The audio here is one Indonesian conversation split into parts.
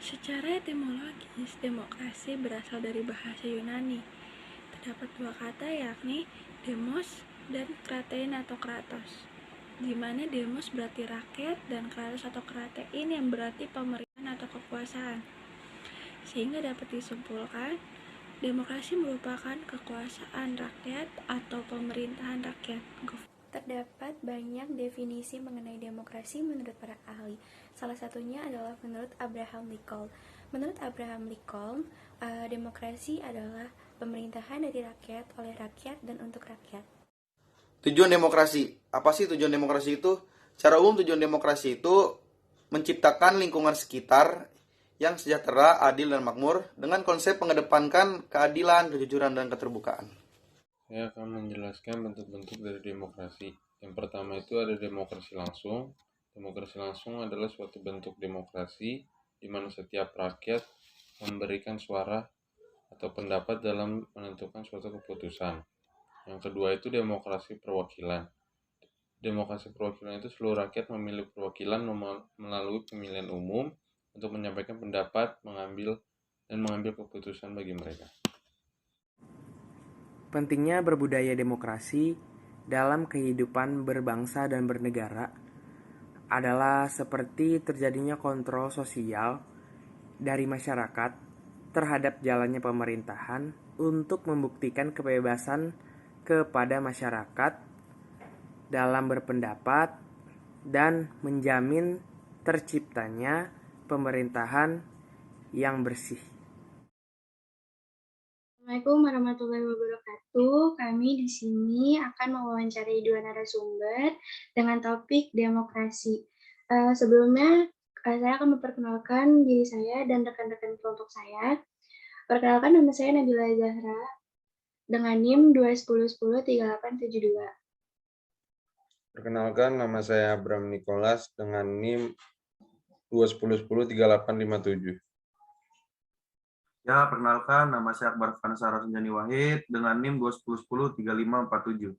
Secara etimologis, demokrasi berasal dari bahasa Yunani. Terdapat dua kata yakni demos dan kratein atau kratos, di mana demos berarti rakyat dan kratos atau kratein yang berarti pemerintahan atau kekuasaan. Sehingga dapat disimpulkan, demokrasi merupakan kekuasaan rakyat atau pemerintahan rakyat. Terdapat banyak definisi mengenai demokrasi menurut para ahli. Salah satunya adalah menurut Abraham Lincoln. Menurut Abraham Lincoln, demokrasi adalah pemerintahan dari rakyat, oleh rakyat, dan untuk rakyat. Tujuan demokrasi. Apa sih tujuan demokrasi itu? Secara umum tujuan demokrasi itu menciptakan lingkungan sekitar yang sejahtera, adil, dan makmur dengan konsep mengedepankan keadilan, kejujuran, dan keterbukaan. Saya akan menjelaskan bentuk-bentuk dari demokrasi. Yang pertama itu ada demokrasi langsung. Demokrasi langsung adalah suatu bentuk demokrasi di mana setiap rakyat memberikan suara atau pendapat dalam menentukan suatu keputusan. Yang kedua itu demokrasi perwakilan. Demokrasi perwakilan itu seluruh rakyat memilih perwakilan melalui pemilihan umum untuk menyampaikan pendapat, mengambil keputusan bagi mereka. Pentingnya berbudaya demokrasi dalam kehidupan berbangsa dan bernegara adalah seperti terjadinya kontrol sosial dari masyarakat terhadap jalannya pemerintahan untuk membuktikan kebebasan kepada masyarakat dalam berpendapat dan menjamin terciptanya pemerintahan yang bersih. Assalamualaikum warahmatullahi wabarakatuh. Kami di sini akan mewawancarai dua narasumber dengan topik demokrasi. Sebelumnya, saya akan memperkenalkan diri saya dan rekan-rekan kelompok saya. Perkenalkan, nama saya Nabila Zahra dengan NIM 210103872. Perkenalkan, nama saya Abraham Nicholas dengan NIM 210103857. Ya, perkenalkan, nama saya Akbar Fansar Rasenjani Wahid dengan NIM 210103547.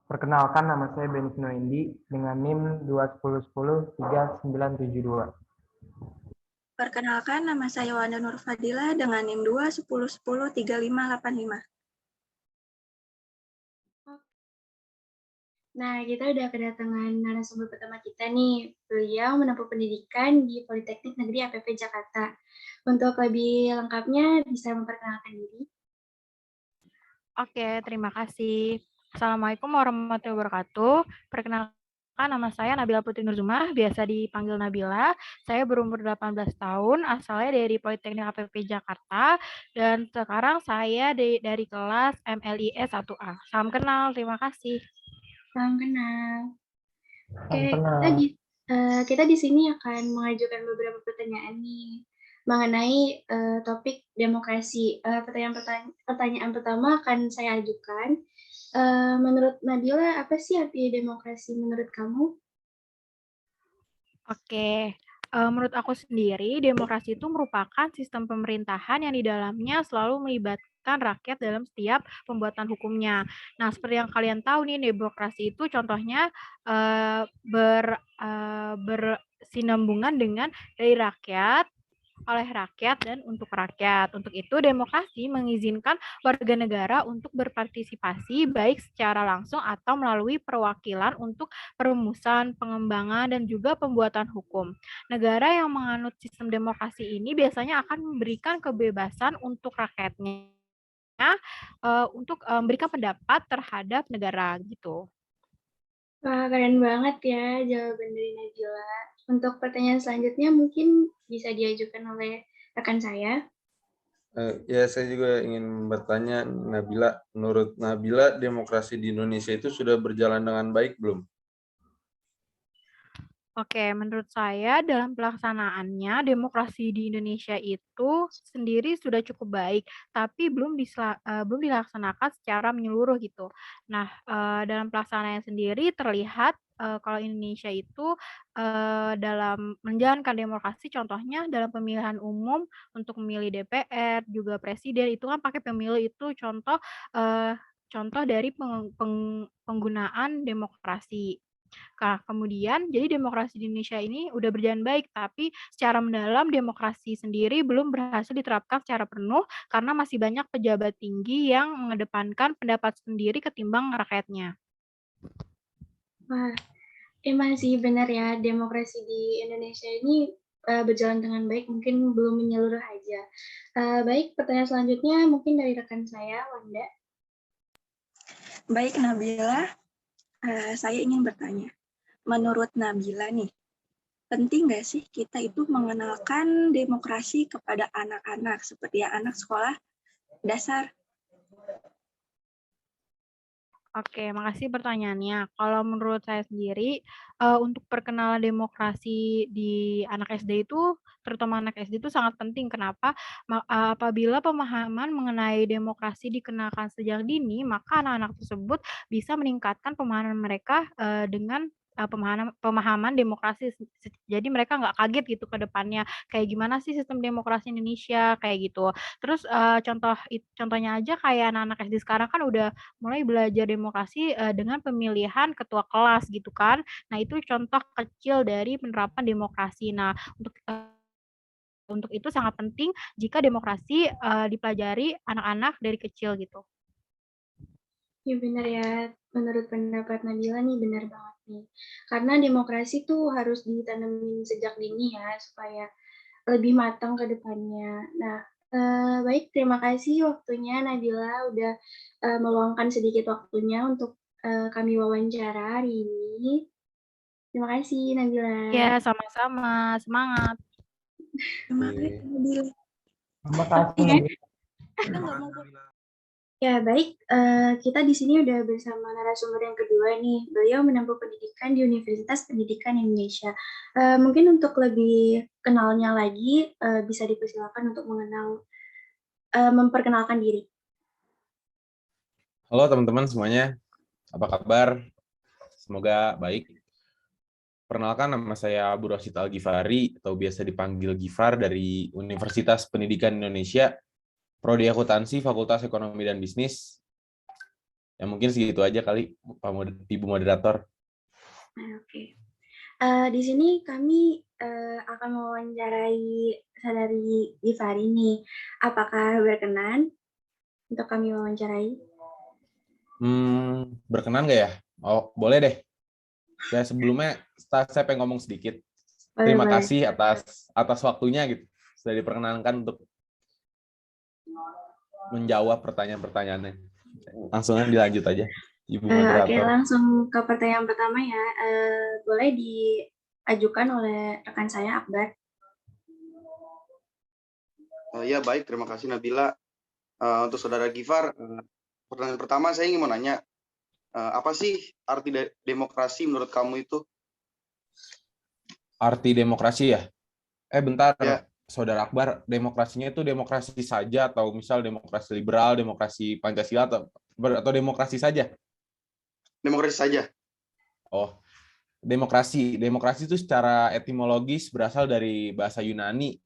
Perkenalkan, nama saya Benis Noendi dengan NIM 210103972. Perkenalkan, nama saya Wanda Nur Fadila dengan NIM 210103585. Nah, kita udah kedatangan narasumber pertama kita nih. Beliau menempuh pendidikan di Politeknik Negeri APP Jakarta. Untuk lebih lengkapnya, bisa memperkenalkan diri. Oke, terima kasih. Assalamualaikum warahmatullahi wabarakatuh. Perkenalkan, nama saya Nabila Putri Nurzumah, biasa dipanggil Nabila. Saya berumur 18 tahun, asalnya dari Politeknik APP Jakarta, dan sekarang saya dari kelas MLIS 1A. Salam kenal, terima kasih. Salam kenal. Oke, Salam kenal. kita di sini akan mengajukan beberapa pertanyaan nih mengenai topik demokrasi. Pertanyaan pertama akan saya ajukan. Menurut Nabila, apa sih arti demokrasi menurut kamu? Oke, menurut aku sendiri, demokrasi itu merupakan sistem pemerintahan yang di dalamnya selalu melibatkan rakyat dalam setiap pembuatan hukumnya. Nah, seperti yang kalian tahu nih, demokrasi itu contohnya bersinambungan dengan dari rakyat, oleh rakyat, dan untuk rakyat. Untuk itu, demokrasi mengizinkan warga negara untuk berpartisipasi baik secara langsung atau melalui perwakilan untuk perumusan, pengembangan, dan juga pembuatan hukum. Negara yang menganut sistem demokrasi ini biasanya akan memberikan kebebasan untuk rakyatnya untuk memberikan pendapat terhadap negara gitu. Wah, keren banget ya jawaban dari Nabila. Untuk pertanyaan selanjutnya mungkin bisa diajukan oleh rekan saya. Ya, saya juga ingin bertanya, Nabila, menurut Nabila, demokrasi di Indonesia itu sudah berjalan dengan baik belum? Oke, menurut saya dalam pelaksanaannya demokrasi di Indonesia itu sendiri sudah cukup baik, tapi belum dilaksanakan secara menyeluruh gitu. Nah, dalam pelaksanaannya sendiri terlihat kalau Indonesia itu dalam menjalankan demokrasi, contohnya dalam pemilihan umum untuk memilih DPR, juga presiden itu kan pakai pemilu itu contoh dari penggunaan demokrasi. Kemudian, jadi demokrasi di Indonesia ini udah berjalan baik, tapi secara mendalam demokrasi sendiri belum berhasil diterapkan secara penuh karena masih banyak pejabat tinggi yang mengedepankan pendapat sendiri ketimbang rakyatnya. Wah, emang sih benar ya, demokrasi di Indonesia ini berjalan dengan baik, mungkin belum menyeluruh aja. Baik, pertanyaan selanjutnya mungkin dari rekan saya, Wanda. Baik, Nabila, saya ingin bertanya. Menurut Nabila nih, penting nggak sih kita itu mengenalkan demokrasi kepada anak-anak, seperti anak sekolah dasar? Oke, makasih pertanyaannya. Kalau menurut saya sendiri, untuk perkenalan demokrasi di anak SD itu, terutama anak SD itu sangat penting. Kenapa? Apabila pemahaman mengenai demokrasi dikenakan sejak dini, maka anak-anak tersebut bisa meningkatkan pemahaman mereka dengan pemahaman demokrasi. Jadi mereka nggak kaget gitu ke depannya. Kayak gimana sih sistem demokrasi Indonesia kayak gitu. Terus contohnya aja kayak anak-anak SD sekarang kan udah mulai belajar demokrasi dengan pemilihan ketua kelas gitu kan. Nah, itu contoh kecil dari penerapan demokrasi. Nah, untuk itu sangat penting jika demokrasi dipelajari anak-anak dari kecil gitu. Ya benar ya, menurut pendapat Nabila nih benar banget nih. Karena demokrasi tuh harus ditanamin sejak dini ya, supaya lebih matang ke depannya. Nah, baik, terima kasih waktunya Nabila udah meluangkan sedikit waktunya untuk kami wawancara hari ini. Terima kasih Nabila. Ya, sama-sama. Semangat. Semangat, Nabila. Terima kasih. Oke. Nabila. Kita nggak mau Ya, baik. Kita di sini udah bersama narasumber yang kedua nih. Beliau menempuh pendidikan di Universitas Pendidikan Indonesia. Mungkin untuk lebih kenalnya lagi, bisa dipersilakan untuk memperkenalkan diri. Halo teman-teman semuanya, apa kabar? Semoga baik. Perkenalkan, nama saya Abu Rashid Al-Ghifari, atau biasa dipanggil Gifar, dari Universitas Pendidikan Indonesia, Prodi Akuntansi, Fakultas Ekonomi dan Bisnis. Ya mungkin segitu aja kali, Ibu Moderator. Oke. Di sini kami akan mewawancarai saudari Gifari nih. Apakah berkenan untuk kami wawancarai? Berkenan nggak ya? Oh, boleh deh. Ya sebelumnya saya pengen ngomong sedikit. Terima Boleh. kasih atas waktunya gitu. Sudah diperkenankan untuk menjawab pertanyaan-pertanyaannya. Langsung dilanjut aja, Ibu Moderator. Oke, langsung ke pertanyaan pertama ya. Boleh diajukan oleh rekan saya, Akbar. Ya baik, terima kasih Nabila. Untuk saudara Gifar, pertanyaan pertama saya ingin mau nanya, apa sih arti demokrasi menurut kamu itu? Arti demokrasi ya? Bentar, Ya. Saudara Akbar, demokrasinya itu demokrasi saja atau misal demokrasi liberal, demokrasi Pancasila atau demokrasi saja? Demokrasi saja. Oh, demokrasi. Demokrasi itu secara etimologis berasal dari bahasa Yunani,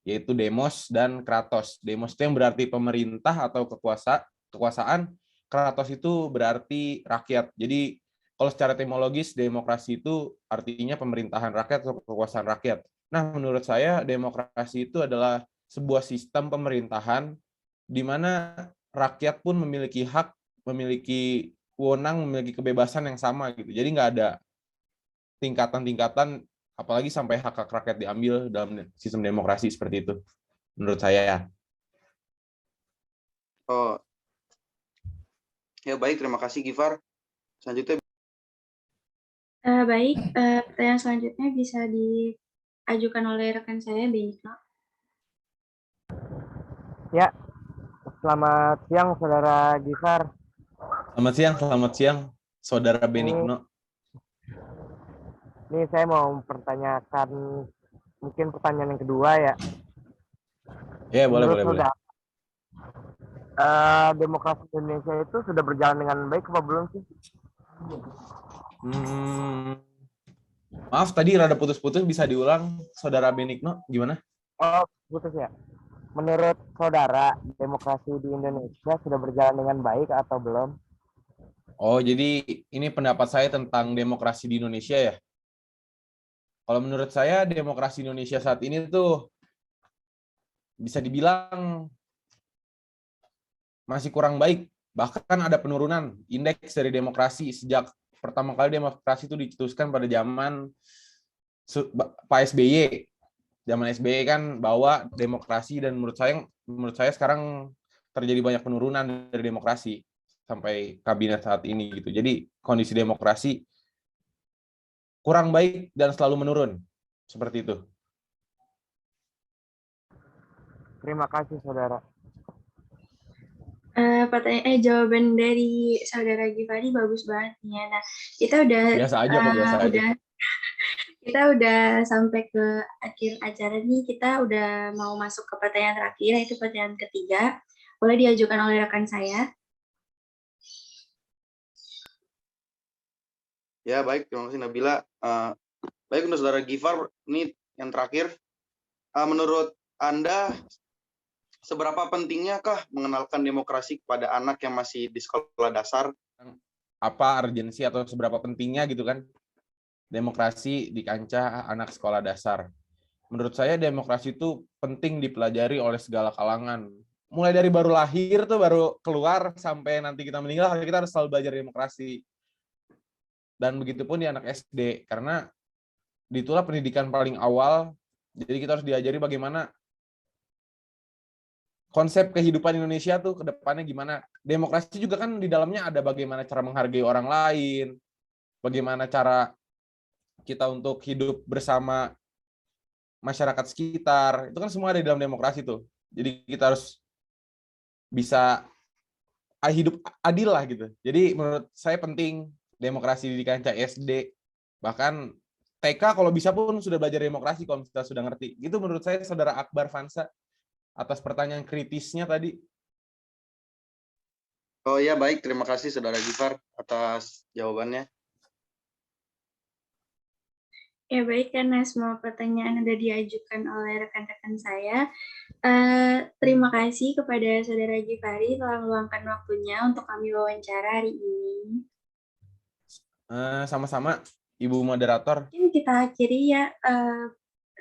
yaitu demos dan kratos. Demos itu yang berarti pemerintah atau kekuasaan. Kratos itu berarti rakyat. Jadi kalau secara etimologis demokrasi itu artinya pemerintahan rakyat atau kekuasaan rakyat. Nah, menurut saya demokrasi itu adalah sebuah sistem pemerintahan di mana rakyat pun memiliki hak, memiliki wewenang, memiliki kebebasan yang sama gitu. Jadi nggak ada tingkatan-tingkatan, apalagi sampai hak-hak rakyat diambil dalam sistem demokrasi seperti itu. Menurut saya ya. Oh. Ya baik, terima kasih Gifar. Selanjutnya. Baik, pertanyaan selanjutnya bisa diajukan oleh rekan saya, Benigno. Ya, selamat siang Saudara Gifar. Selamat siang Saudara Benigno. Ini saya mau mempertanyakan mungkin pertanyaan yang kedua ya. Ya, boleh. Demokrasi Indonesia itu sudah berjalan dengan baik apa belum sih? Maaf, tadi rada putus-putus, bisa diulang Saudara Benigno, gimana? Oh, putus ya. Menurut saudara, demokrasi di Indonesia sudah berjalan dengan baik atau belum? Oh, jadi ini pendapat saya tentang demokrasi di Indonesia ya. Kalau menurut saya demokrasi Indonesia saat ini tuh bisa dibilang masih kurang baik. Bahkan ada penurunan indeks dari demokrasi sejak pertama kali demokrasi itu dicetuskan pada zaman Pak SBY. Zaman SBY kan bawa demokrasi dan menurut saya sekarang terjadi banyak penurunan dari demokrasi sampai kabinet saat ini gitu. Jadi kondisi demokrasi kurang baik dan selalu menurun. Seperti itu. Terima kasih, Saudara. Jawaban dari Saudara Givari bagus banget nih ya. Nah, kita udah Biasa aja kok, biasa aja. kita udah sampai ke akhir acara nih. Kita udah mau masuk ke pertanyaan terakhir, yaitu pertanyaan ketiga. Boleh diajukan oleh rekan saya. Ya, baik. Terima kasih Nabila. Baik, untuk Saudara Gifar, ini yang terakhir. Menurut Anda, seberapa pentingnya kah mengenalkan demokrasi kepada anak yang masih di sekolah dasar? Apa urgensi atau seberapa pentingnya gitu kan demokrasi di kancah anak sekolah dasar. Menurut saya demokrasi itu penting dipelajari oleh segala kalangan. Mulai dari baru lahir tuh, baru keluar sampai nanti kita meninggal, kita harus selalu belajar demokrasi. Dan begitu pun di anak SD, karena itulah pendidikan paling awal. Jadi kita harus diajari bagaimana konsep kehidupan Indonesia tuh ke depannya gimana. Demokrasi juga kan di dalamnya ada bagaimana cara menghargai orang lain, bagaimana cara kita untuk hidup bersama masyarakat sekitar. Itu kan semua ada di dalam demokrasi tuh. Jadi kita harus bisa hidup adil lah gitu. Jadi menurut saya penting demokrasi di kancah SD. Bahkan TK kalau bisa pun sudah belajar demokrasi kalau kita sudah ngerti. Gitu menurut saya Saudara Akbar Fansa atas pertanyaan kritisnya tadi. Oh ya, baik. Terima kasih Saudara Gifar atas jawabannya. Ya baik, karena semua pertanyaan sudah diajukan oleh rekan-rekan saya. Terima kasih kepada Saudara Givari telah meluangkan waktunya untuk kami wawancara hari ini. Sama-sama, Ibu Moderator. Mungkin kita akhiri ya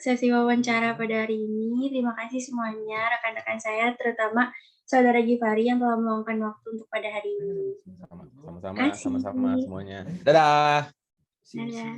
sesi wawancara pada hari ini. Terima kasih semuanya rekan-rekan saya, terutama Saudara Givari yang telah meluangkan waktu untuk pada hari ini. Sama-sama semuanya. Dadah. Dadah.